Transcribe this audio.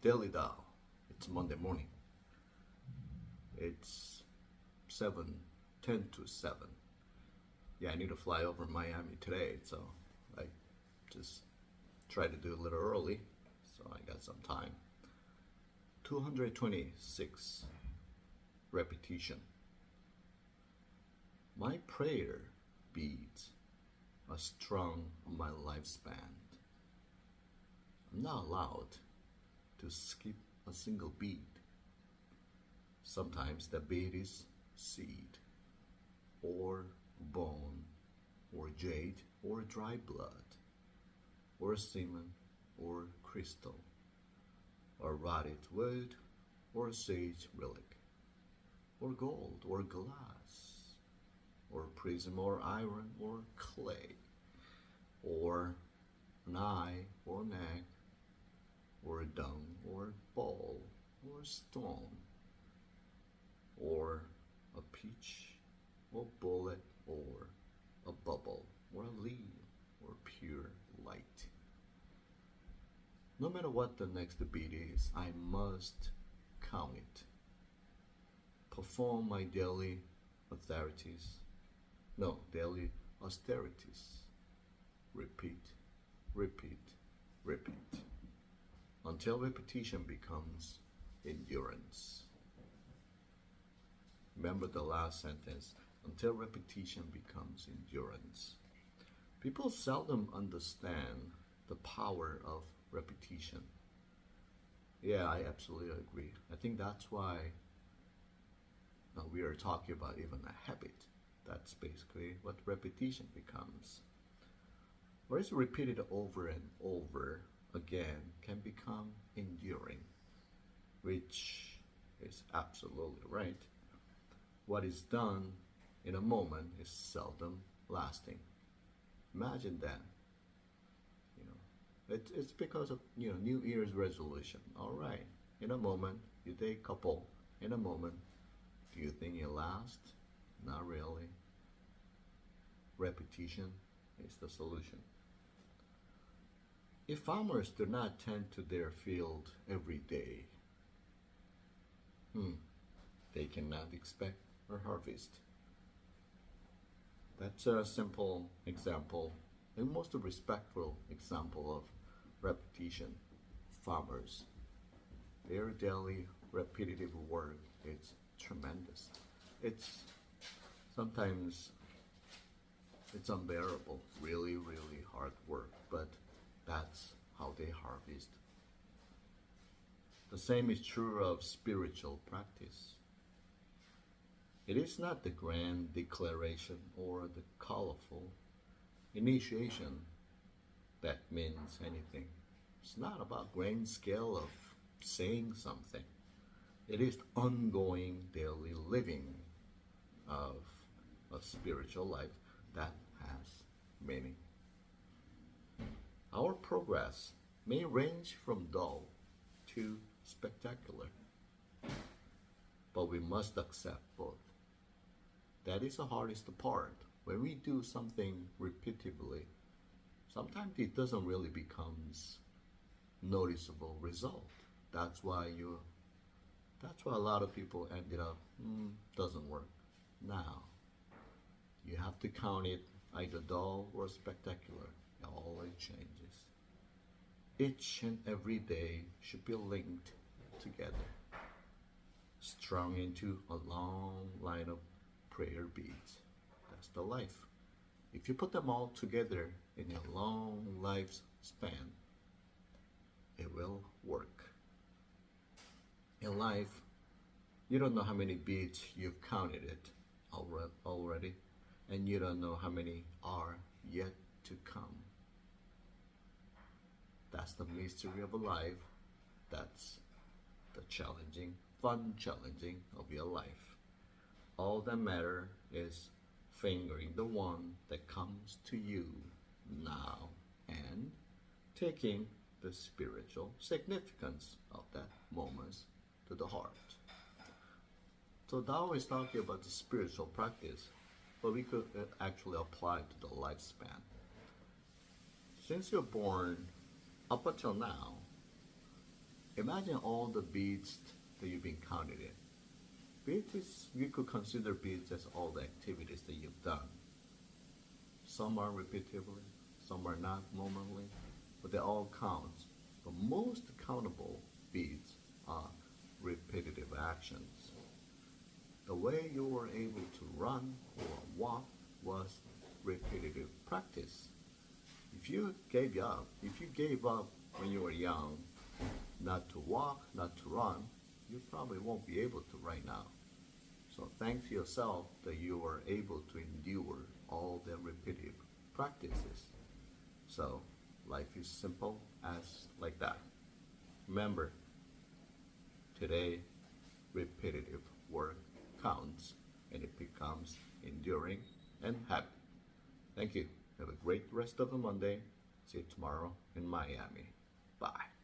Daily Dow. It's Monday morning. It's 7:10 to 7. Yeah, I need to fly over Miami today, so I just try to do a little early, so I got some time. 226 repetition. My prayer beats are strung on my lifespan. I'm not allowed to skip a single beat. Sometimes the beat is seed, or bone, or jade, or dry blood, or semen, or crystal, or rotted wood, or sage relic, or gold, or glass, or prism, or iron, or clay, or an eye, or neck, or dung, or ball, or stone, or a peach, or bullet, or a bubble, or a leaf, or pure light. No matter what the next beat is, I must count it. Perform my daily authorities. No, daily austerities. Repeat, repeat, repeat. Until repetition becomes endurance. Remember the last sentence, until repetition becomes endurance. People seldom understand the power of repetition. Yeah, I absolutely agree. I think that's why we are talking about even a habit. That's basically what repetition becomes. What is repeated over and over again can become enduring, which is absolutely right. What is done in a moment is seldom lasting. Imagine that. You know, it's because of New Year's resolution. All right, in a moment you take a couple. In a moment, do you think it lasts? Not really. Repetition is the solution. If farmers do not tend to their field every day, they cannot expect a harvest. That's a simple example, and most respectful example of repetition. Farmers, their daily repetitive work is tremendous. It's sometimes it's unbearable, really, really hard work, but that's how they harvest. The same is true of spiritual practice. It is not the grand declaration or the colorful initiation that means anything. It's not about grand scale of saying something. It is ongoing daily living of a spiritual life that has meaning. Our progress may range from dull to spectacular, but we must accept both. That is the hardest part. When we do something repeatedly, sometimes it doesn't really becomes noticeable result. That's why you. That's why a lot of people ended up doesn't work. Now you have to count it either dull or spectacular. It always changes. Each and every day should be linked together, strung into a long line of prayer beads. That's the life. If you put them all together in a long lifespan, it will work. In life, you don't know how many beads you've counted it already, and you don't know how many are yet to come. That's the mystery of a life. That's the challenging of your life. All that matter is fingering the one that comes to you now and taking the spiritual significance of that moment to the heart. So Tao is talking about the spiritual practice, but we could actually apply to the lifespan. Since you're born up until now, Imagine all the beats that you've been counting in. Beats is, you could consider beats as all the activities that you've done. Some are repetitively, some are not normally, but they all count. The most countable beats are repetitive actions. The way you were able to run or walk was repetitive practice. If you gave up when you were young, not to walk, not to run, you probably won't be able to right now. So thank yourself that you were able to endure all the repetitive practices. So life is simple as like that. Remember, today repetitive work counts and it becomes enduring and happy. Thank you. Have a great rest of the Monday. See you tomorrow in Miami. Bye.